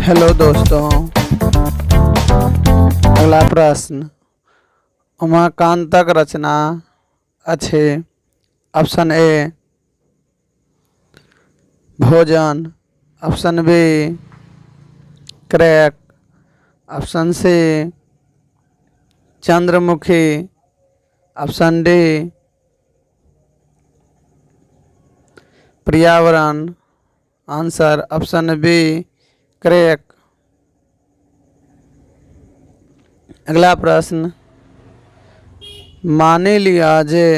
Hello दोस्तों। अगला प्रश्न, उमाकांतक रचना अच्छे। ऑप्शन ए भोजन, option B crack, option C चंद्रमुखी, ऑप्शन डी पर्यावरण। Answer option B crack. अगला प्रश्न, मानि लिअ जे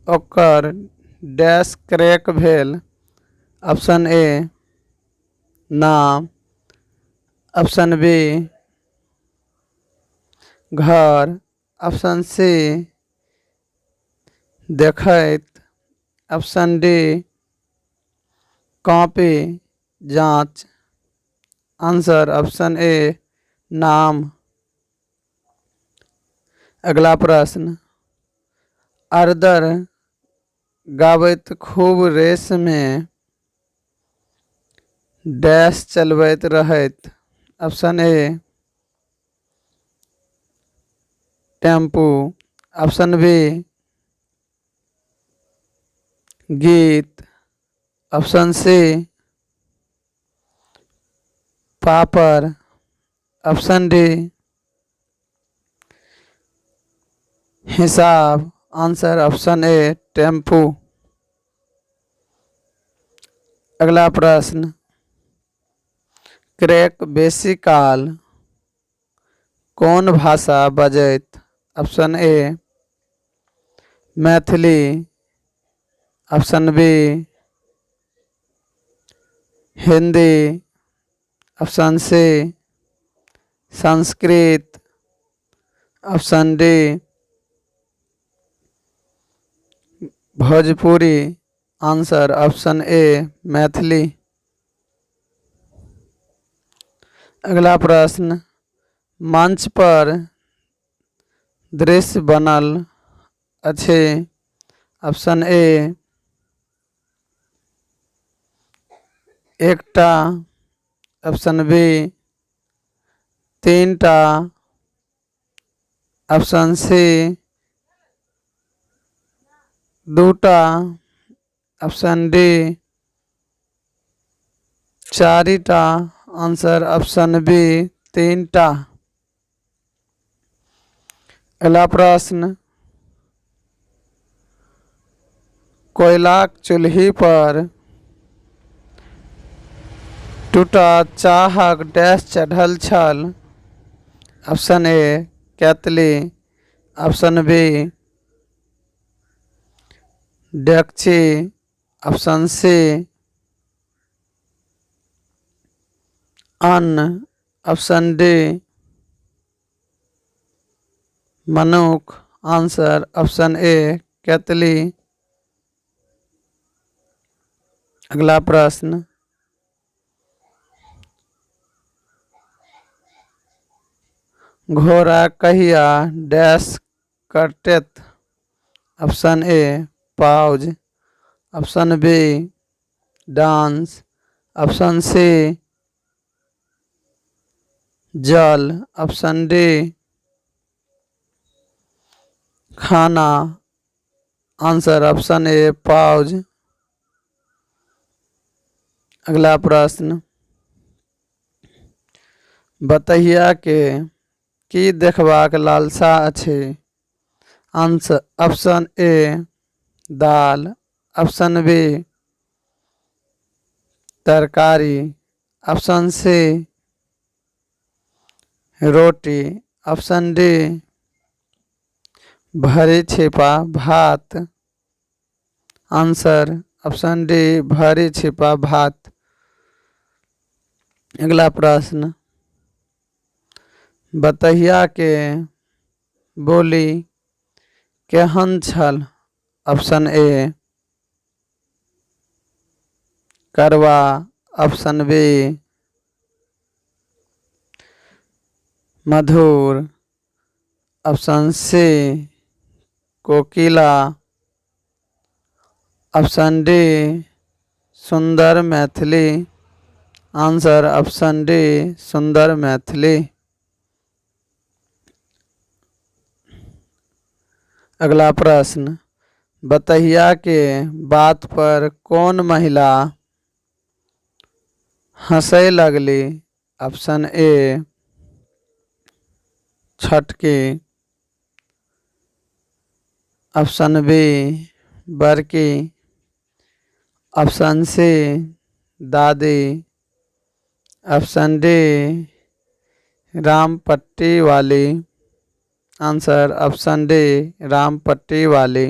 ओकर डैश क्रैक भेल। ऑप्शन ए नाम, ऑप्शन बी घर, ऑप्शन सी देखैत, ऑप्शन डी कॉपी जांच। आंसर ऑप्शन ए नाम। अगला प्रश्न, अरदर गाबैत खूब रेस में डैश चलबैत रहैत। Option A tempo, option B गीत, ऑप्शन सी पापड़, ऑप्शन डी हिसाब। Answer option A tempo. अगला प्रश्न, क्रैक बेसी काल कौन भाषा बजैत। Option A Maithili, option B Hindi, option C Sanskrit, option D Bhojpuri. Answer option A Maithili. अगला प्रश्न, मंच पर दृश्य बनल अछि। ऑप्शन ए एकटा, ऑप्शन बी तीनटा, ऑप्शन सी दूटा, ऑप्शन डी चारिटा। आंसर ऑप्शन बी तीनटा। अगला प्रश्न, कोयलाक चूल्ही पर टूटा चाहक डैश चढ़ल छल। ऑप्शन ए केतली, ऑप्शन बी डेकची, ऑप्शन सी अन्न, ऑप्शन डी मनुख। आंसर ऑप्शन ए केतली। अगला प्रश्न, घोड़ा कहिया डैश कटैत। ऑप्शन ए पाउज, ऑप्शन बी डांस, ऑप्शन सी जल, ऑप्शन डी खाना। आंसर ऑप्शन ए पाउज। अगला प्रश्न, बतहिया के की देखबाक लालसा अछि। आंसर ऑप्शन ए दाल, ऑप्शन बी तरकारी, ऑप्शन सी रोटी, ऑप्शन डी भरी छिपा भात। आंसर ऑप्शन डी भरी छिपा भात। अगला प्रश्न, बतहिया के बोली केहन छल। ऑप्शन ए करवा, ऑप्शन बी मधुर, ऑप्शन सी कोकिला, ऑप्शन डी सुंदर मैथिली। आंसर ऑप्शन डी सुंदर मैथिली। अगला प्रश्न, बतहिया के बात पर कौन महिला हंसै लगली? ऑप्शन ए छटकी, ऑप्शन बी बड़की, ऑप्शन सी दादी, ऑप्शन डी राम पट्टी वाली। आंसर ऑप्शन डी राम पट्टी वाली।